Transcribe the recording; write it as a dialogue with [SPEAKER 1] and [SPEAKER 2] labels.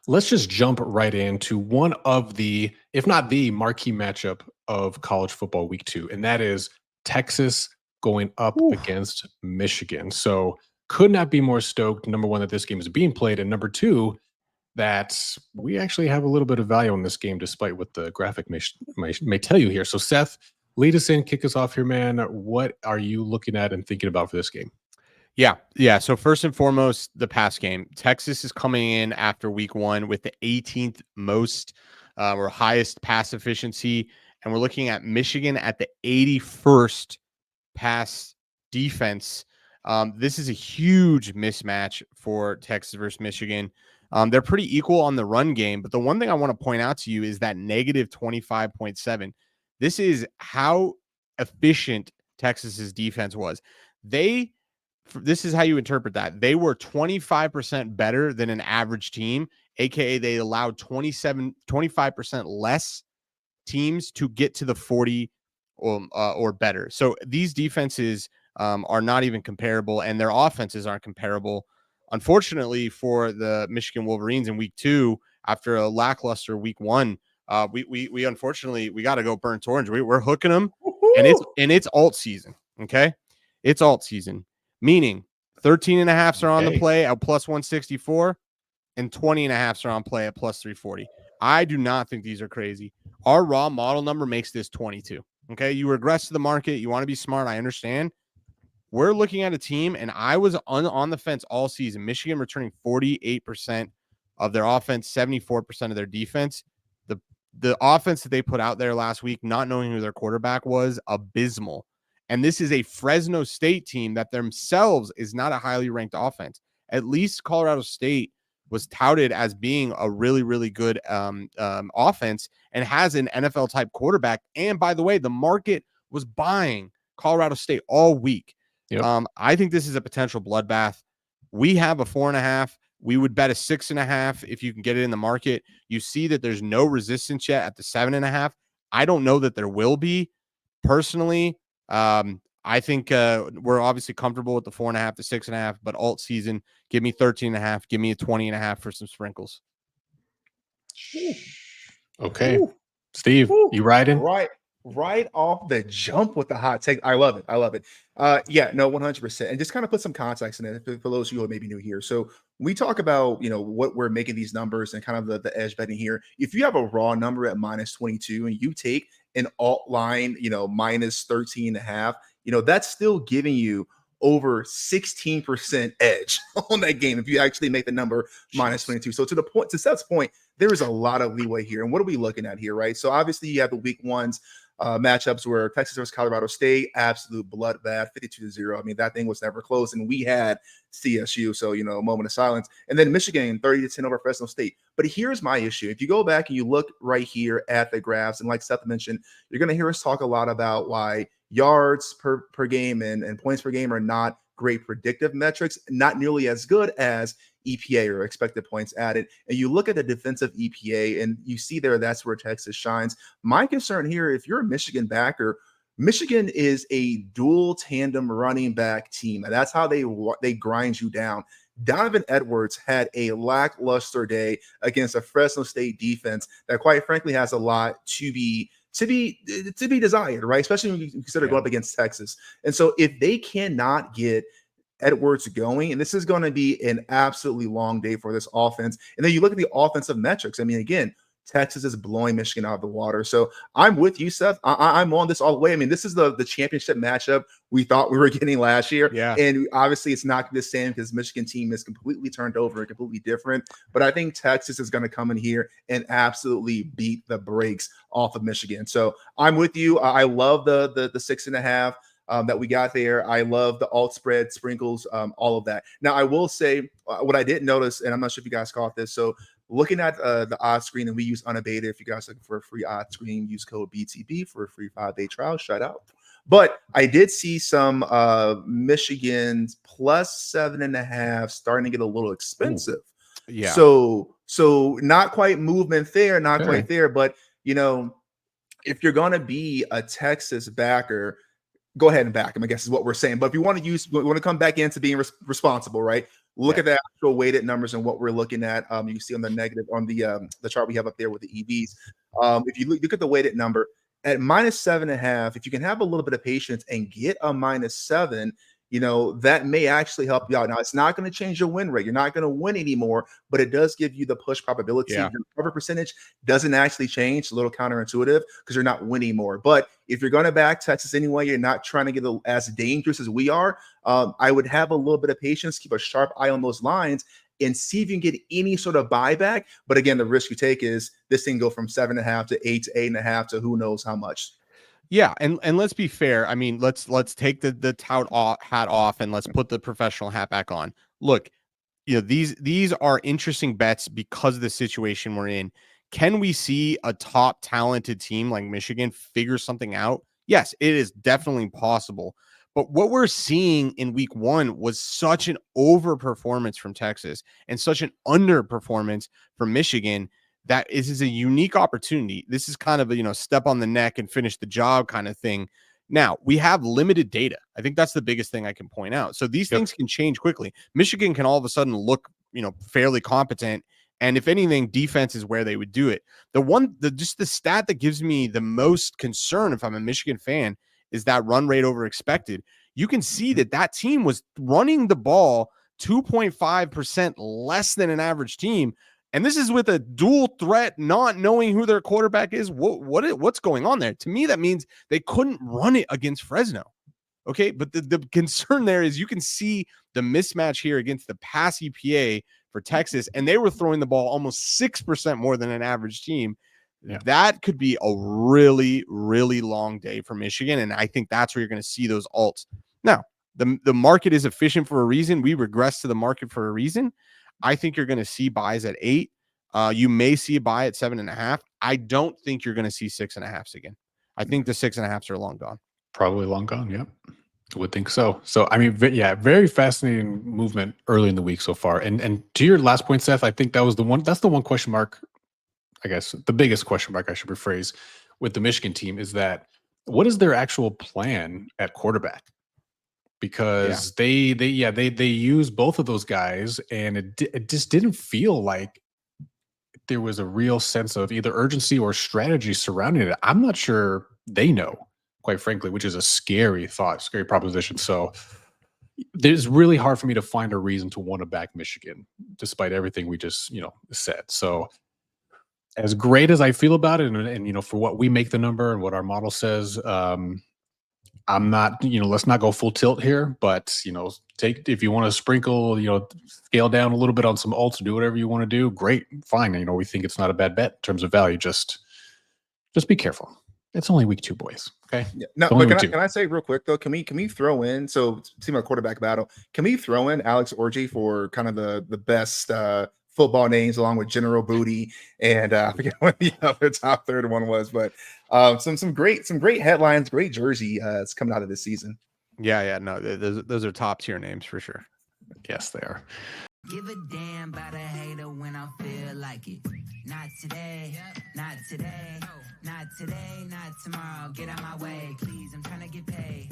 [SPEAKER 1] let's just jump right into one of the, if not the marquee matchup of college football week 2, and that is Texas going up
[SPEAKER 2] Oof.
[SPEAKER 1] against Michigan. So could not be more stoked. Number one, that this game is being played, and number two, that we actually have a little bit of value in this game, despite what the graphic may tell you here. So, Seth, lead us in, kick us off here, man. What are you looking at and thinking about for this game?
[SPEAKER 3] Yeah. So first and foremost, the pass game. Texas is coming in after week 1 with the 18th most or highest pass efficiency, and we're looking at Michigan at the 81st pass defense. This is a huge mismatch for Texas versus Michigan. They're pretty equal on the run game, but the one thing I want to point out to you is that negative 25.7. This is how efficient Texas's defense was. This is how you interpret that. They were 25% better than an average team, aka they allowed 25% less teams to get to the 40 or better. So these defenses are not even comparable, and their offenses aren't comparable. Unfortunately for the Michigan Wolverines in week 2, after a lackluster week 1, we unfortunately we got to go burnt orange. We're hooking them, and it's alt season. Okay, it's alt season, meaning 13 and a halfs are on the play at plus 164, and 20 and a halfs are on play at plus 340. I do not think these are crazy. Our raw model number makes this 22. Okay. You regress to the market. You want to be smart. I understand. We're looking at a team, and I was on the fence all season. Michigan returning 48% of their offense, 74% of their defense. The offense that they put out there last week, not knowing who their quarterback was, abysmal. And this is a Fresno State team that themselves is not a highly ranked offense. At least Colorado State was touted as being a really, really good offense and has an NFL type quarterback. And by the way, the market was buying Colorado State all week.
[SPEAKER 1] Yep.
[SPEAKER 3] I think this is a potential bloodbath. We have a 4.5. We would bet a 6.5 if you can get it in the market. You see that there's no resistance yet at the 7.5. I don't know that there will be. Personally, I think we're obviously comfortable with the 4.5 to 6.5, but alt season, give me 13.5, give me a 20.5 for some sprinkles.
[SPEAKER 1] Okay.
[SPEAKER 2] Ooh.
[SPEAKER 1] Steve,
[SPEAKER 2] Ooh.
[SPEAKER 1] you riding?
[SPEAKER 2] Right off the jump with the hot take. I love it. Yeah, no, 100%. And just kind of put some context in it for those of you who are maybe new here. So we talk about, what we're making these numbers and kind of the edge betting here. If you have a raw number at minus 22 and you take an alt line, minus 13.5, that's still giving you over 16% edge on that game if you actually make the number minus 22. So to Seth's point, there is a lot of leeway here. And what are we looking at here, right? So obviously you have the week 1s matchups where Texas versus Colorado State, absolute bloodbath, 52-0. I mean, that thing was never close, and we had CSU, so a moment of silence. And then Michigan 30-10 over Fresno State. But here's my issue: if you go back and you look right here at the graphs, and like Seth mentioned, you're going to hear us talk a lot about why yards per game and points per game are not great predictive metrics, not nearly as good as EPA or expected points added. And you look at the defensive EPA and you see there that's where Texas shines. My concern here, if you're a Michigan backer, Michigan is a dual tandem running back team. And that's how they grind you down. Donovan Edwards had a lackluster day against a Fresno State defense that, quite frankly, has a lot to be desired, right? Especially when you consider going up against Texas. And so if they cannot get Edwards going, and this is going to be an absolutely long day for this offense. And then you look at the offensive metrics. I mean, again, Texas is blowing Michigan out of the water. So I'm with you, Seth. I'm on this all the way. I mean, this is the championship matchup we thought we were getting last year.
[SPEAKER 3] Yeah.
[SPEAKER 2] And obviously it's not the same because Michigan team is completely turned over and completely different. But I think Texas is going to come in here and absolutely beat the brakes off of Michigan. So I'm with you. I love the 6.5. That we got there. I love the alt spread, sprinkles, all of that. Now, I will say what I didn't notice, and I'm not sure if you guys caught this. So looking at the odds screen, and we use unabated. If you guys are looking for a free odds screen, use code BTB for a free 5-day trial. Shout out. But I did see some Michigan's plus 7.5 starting to get a little expensive.
[SPEAKER 3] Ooh. Yeah.
[SPEAKER 2] So not quite movement there, not quite there. But, if you're going to be a Texas backer, go ahead and back him, I guess is what we're saying. But if you want to come back into being responsible, right? Look at the actual weighted numbers and what we're looking at. You can see on the negative on the chart we have up there with the EVs. If you look at the weighted number at -7.5, if you can have a little bit of patience and get a -7, that may actually help you out. Now, it's not going to change your win rate. You're not going to win anymore, but it does give you the push probability.
[SPEAKER 3] Yeah.
[SPEAKER 2] Your cover percentage doesn't actually change. It's a little counterintuitive because you're not winning more. But if you're going to back Texas anyway, you're not trying to get as dangerous as we are. I would have a little bit of patience, keep a sharp eye on those lines, and see if you can get any sort of buyback. But again, the risk you take is this thing go from 7.5 to 8 to 8.5 to who knows how much.
[SPEAKER 3] Yeah, and let's be fair. I mean, let's take the tout hat off and let's put the professional hat back on. Look, these are interesting bets because of the situation we're in. Can we see a top talented team like Michigan figure something out? Yes, it is definitely possible. But what we're seeing in week 1 was such an overperformance from Texas and such an underperformance from Michigan that is a unique opportunity. This is kind of a, step on the neck and finish the job kind of thing. Now, we have limited data. I think that's the biggest thing I can point out. So these things can change quickly. Michigan can all of a sudden look, fairly competent. And if anything, defense is where they would do it. The stat that gives me the most concern if I'm a Michigan fan is that run rate over expected. You can see that team was running the ball 2.5% less than an average team. And this is with a dual threat, not knowing who their quarterback is. What's going on there? To me, that means they couldn't run it against Fresno. Okay, but the concern there is you can see the mismatch here against the pass EPA for Texas, and they were throwing the ball almost 6% more than an average team. Yeah. That could be a really, really long day for Michigan, and I think that's where you're going to see those alts. Now, the market is efficient for a reason. We regress to the market for a reason. I think you're going to see buys at 8. You may see a buy at 7.5. I don't think you're going to see 6.5s again. I think the 6.5s are long gone.
[SPEAKER 1] Probably long gone. Yep. I would think so. So, I mean, yeah, very fascinating movement early in the week so far. And to your last point, Seth, I think that's the one question mark, I guess the biggest question mark I should rephrase with the Michigan team is that what is their actual plan at quarterback? Because they use both of those guys, and it just didn't feel like there was a real sense of either urgency or strategy surrounding it. I'm not sure they know, quite frankly, which is a scary thought, scary proposition. So it's really hard for me to find a reason to want to back Michigan, despite everything we just said. So as great as I feel about it, and for what we make the number and what our model says, I'm not, let's not go full tilt here, but, if you want to sprinkle, scale down a little bit on some alts, do whatever you want to do. Great. Fine. We think it's not a bad bet in terms of value. Just be careful. It's only week 2, boys. Okay.
[SPEAKER 2] Yeah. No, but can I say real quick though, can we throw in, so see my quarterback battle, can we throw in Alex Orji for kind of the best, football names along with General Booty and I forget what the other top third one was, but some great headlines, great jersey it's coming out of this season.
[SPEAKER 3] Yeah, no, those are top tier names for sure.
[SPEAKER 1] Yes, they are.
[SPEAKER 4] Give a damn about a hater when I feel like it. Not today, not today, not today, not tomorrow. Get out my way, please. I'm trying to get paid.